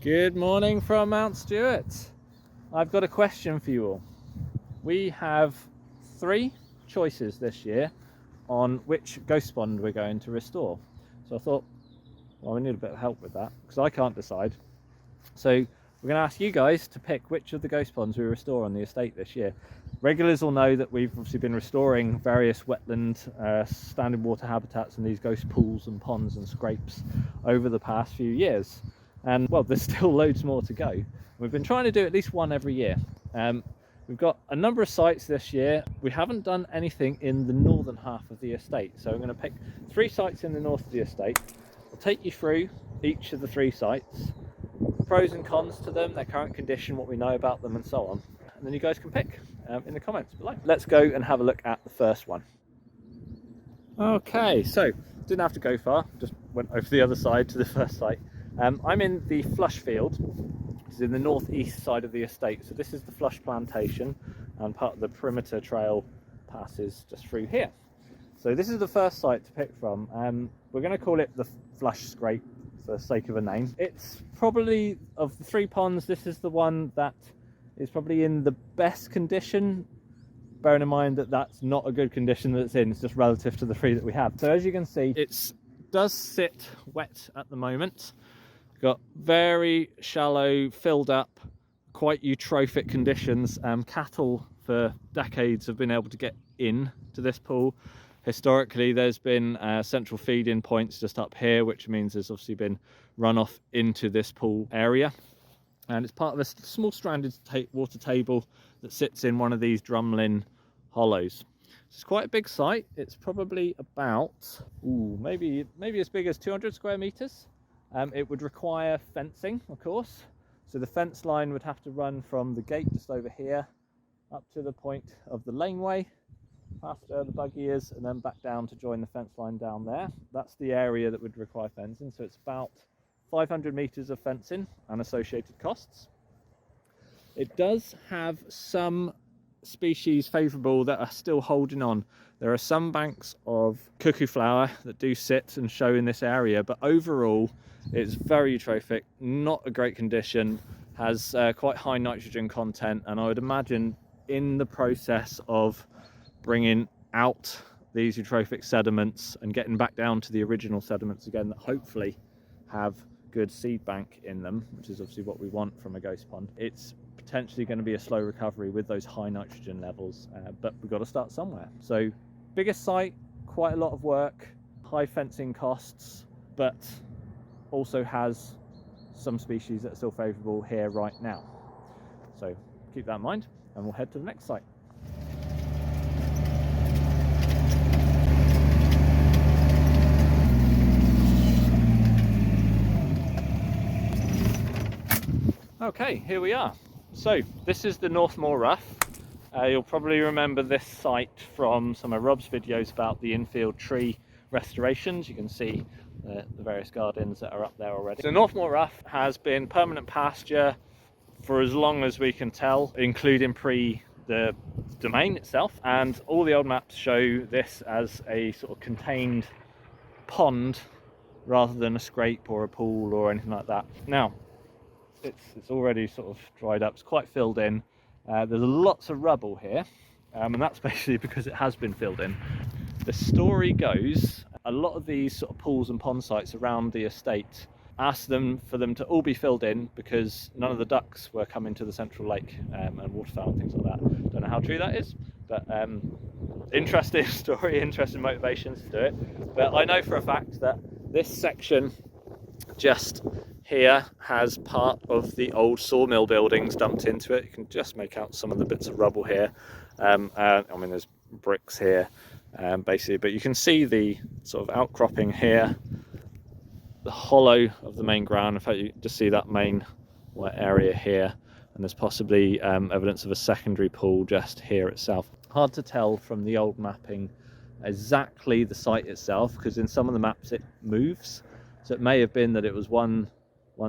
Good morning from Mount Stewart. I've got a question for you all. We have 3 choices this year on which ghost pond we're going to restore. So I thought, well, we need a bit of help with that because I can't decide. So we're going to ask you guys to pick which of the ghost ponds we restore on the estate this year. Regulars will know that we've obviously been restoring various wetland standing water habitats and these ghost pools and ponds and scrapes over the past few years. And well, there's still loads more to go. We've been trying to do at least one every year. We've got a number of sites this year. We haven't done anything in the northern half of the estate. So I'm going to pick 3 sites in the north of the estate. I'll take you through each of the 3 sites, pros and cons to them, their current condition, what we know about them and so on. And then you guys can pick in the comments below. Let's go and have a look at the first one. Okay, so didn't have to go far, just went over the other side to the first site. I'm in the Flush field, which is in the northeast side of the estate. So this is the Flush plantation, and part of the perimeter trail passes just through here. So this is the first site to pick from. We're going to call it the Flush Scrape for the sake of a name. It's probably, of the 3 ponds, this is the one that is probably in the best condition, bearing in mind that that's not a good condition that it's in. It's just relative to the 3 that we have. So as you can see, it does sit wet at the moment. Got very shallow, filled up, quite eutrophic conditions. Cattle for decades have been able to get in to this pool. Historically, there's been central feeding points just up here, which means there's obviously been runoff into this pool area. And it's part of a small stranded water table that sits in one of these drumlin hollows. It's quite a big site. It's probably about, maybe as big as 200 square meters. It would require fencing, of course. So the fence line would have to run from the gate just over here up to the point of the laneway, past where the buggy is, and then back down to join the fence line down there. That's the area that would require fencing. So it's about 500 meters of fencing and associated costs. It does have some species favourable that are still holding on. There are some banks of cuckoo flower that do sit and show in this area, but overall it's very eutrophic, not a great condition, has quite high nitrogen content, and I would imagine in the process of bringing out these eutrophic sediments and getting back down to the original sediments again that hopefully have good seed bank in them, which is obviously what we want from a ghost pond, it's potentially going to be a slow recovery with those high nitrogen levels, but we've got to start somewhere. So biggest site, quite a lot of work, high fencing costs, but also has some species that are still favourable here right now. So keep that in mind and we'll head to the next site. Okay, here we are. So this is the North Moor Rough. You'll probably remember this site from some of Rob's videos about the infield tree restorations. You can see the various gardens that are up there already. So North Moor Rough has been permanent pasture for as long as we can tell, including pre the domain itself, and all the old maps show this as a sort of contained pond rather than a scrape or a pool or anything like that. Now it's already sort of dried up, it's quite filled in. There's lots of rubble here, and that's basically because it has been filled in. The story goes, a lot of these sort of pools and pond sites around the estate asked for them to all be filled in because none of the ducks were coming to the central lake, and waterfowl and things like that. Don't know how true that is, but interesting story, interesting motivations to do it. But I know for a fact that this section just here has part of the old sawmill buildings dumped into it. You can just make out some of the bits of rubble here. I mean, there's bricks here, basically, but you can see the sort of outcropping here, the hollow of the main ground. In fact, you just see that main wet area here, and there's possibly evidence of a secondary pool just here itself. Hard to tell from the old mapping exactly the site itself, because in some of the maps it moves. So it may have been that it was one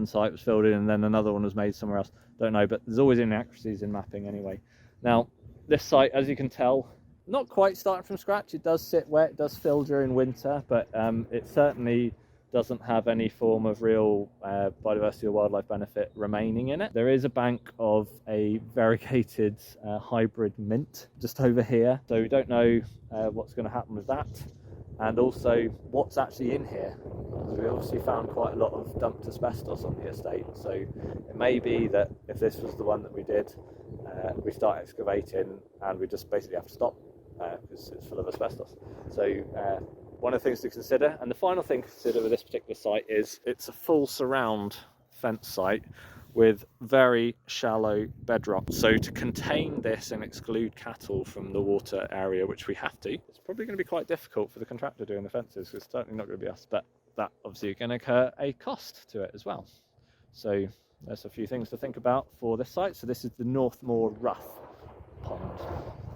site was filled in and then another one was made somewhere else. Don't know, but there's always inaccuracies in mapping anyway. Now, this site, as you can tell, not quite starting from scratch. It does sit wet, it does fill during winter, but it certainly doesn't have any form of real biodiversity or wildlife benefit remaining in it. There is a bank of a variegated hybrid mint just over here, so we don't know what's going to happen with that, and also what's actually in here. We obviously found quite a lot of dumped asbestos on the estate, so it may be that if this was the one that we did, we start excavating and we just basically have to stop because it's full of asbestos. So one of the things to consider, and the final thing to consider with this particular site, is it's a full surround fence site with very shallow bedrock. So to contain this and exclude cattle from the water area, which we have to, it's probably going to be quite difficult for the contractor doing the fences, because it's certainly not going to be us, but that obviously going to incur a cost to it as well. So there's a few things to think about for this site. So this is the North Moor Rough Pond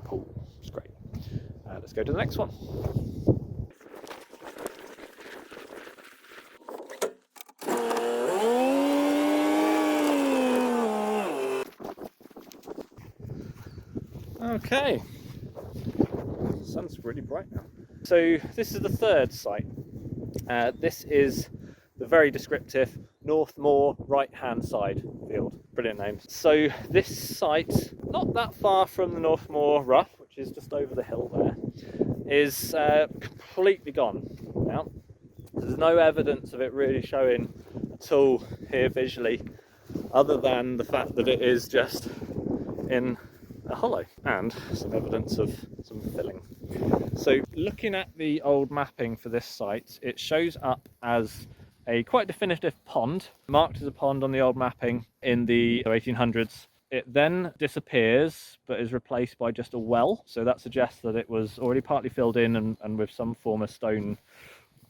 Pool. It's great. Let's go to the next one. Okay, the sun's really bright now. So this is the third site. This is the very descriptive North Moor right hand side field. Brilliant names. So this site, not that far from the North Moor Rough, which is just over the hill there, is completely gone now. There's no evidence of it really showing at all here visually, other than the fact that it is just in a hollow and some evidence of some filling. So looking at the old mapping for this site, it shows up as a quite definitive pond, marked as a pond on the old mapping in the 1800s. It then disappears but is replaced by just a well, so that suggests that it was already partly filled in and with some form of stone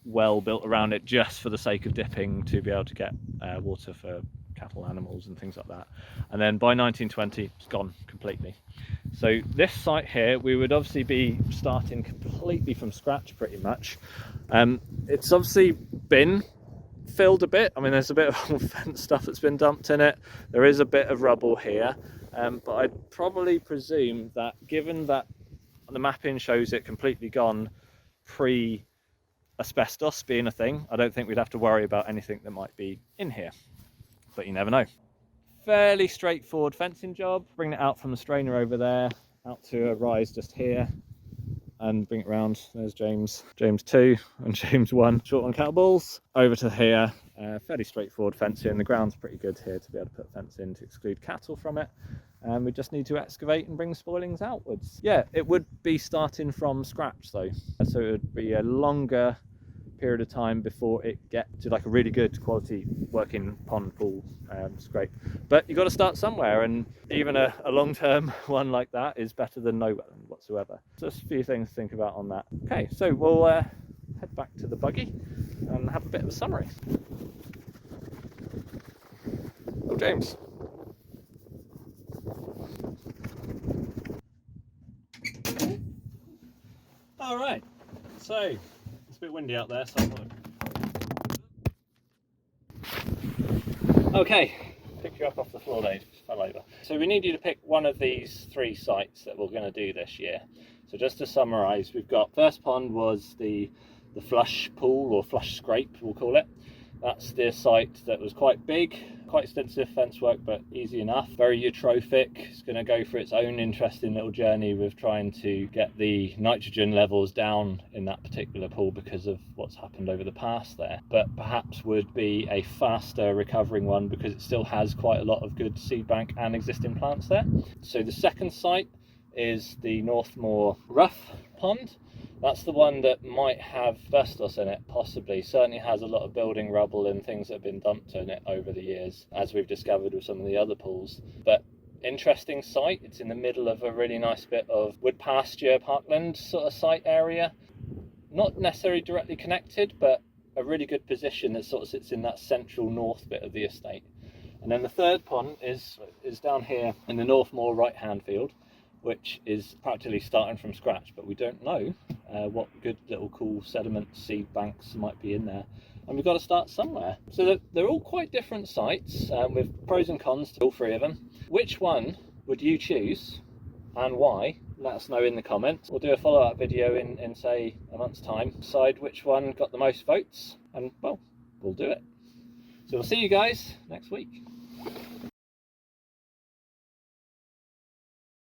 well built around it just for the sake of dipping to be able to get water for cattle, animals and things like that. And then by 1920 it's gone completely. So this site here, we would obviously be starting completely from scratch pretty much. It's obviously been filled a bit. I mean, there's a bit of old fence stuff that's been dumped in it. There is a bit of rubble here, but I'd probably presume that, given that the mapping shows it completely gone pre asbestos being a thing, I don't think we'd have to worry about anything that might be in here, but you never know. Fairly straightforward fencing job. Bring it out from the strainer over there, out to a rise just here, and bring it round. There's James 2 and James 1 short on cattle balls. Over to here, fairly straightforward fencing. The ground's pretty good here to be able to put fence in to exclude cattle from it. And we just need to excavate and bring spoilings outwards. Yeah, it would be starting from scratch though. So it would be a longer period of time before it get to like a really good quality working pond pool scrape. But you've got to start somewhere, and even a long-term one like that is better than no wetland whatsoever. Just a few things to think about on that. Okay, so we'll head back to the buggy and have a bit of a summary. Oh, James. All right, so it's a bit windy out there, so okay, pick you up off the floor there, just fell over. So we need you to pick one of these 3 sites that we're going to do this year. So just to summarise, we've got, first pond was the flush pool, or flush scrape we'll call it. That's the site that was quite big, quite extensive fence work, but easy enough. Very eutrophic. It's going to go for its own interesting little journey with trying to get the nitrogen levels down in that particular pool because of what's happened over the past there. But perhaps would be a faster recovering one because it still has quite a lot of good seed bank and existing plants there. So the second site is the North Moor Rough Pond. That's the one that might have asbestos in it, possibly. Certainly has a lot of building rubble and things that have been dumped in it over the years, as we've discovered with some of the other pools. But interesting site. It's in the middle of a really nice bit of wood pasture, parkland sort of site area. Not necessarily directly connected, but a really good position that sort of sits in that central north bit of the estate. And then the third pond is down here in the North Moor right-hand field, which is practically starting from scratch, but we don't know what good little cool sediment seed banks might be in there, and we've got to start somewhere. So they're all quite different sites with pros and cons to all 3 of them. Which one would you choose and why? Let us know in the comments. We'll do a follow-up video in say a month's time, decide which one got the most votes, and well, we'll do it. So we'll see you guys next week.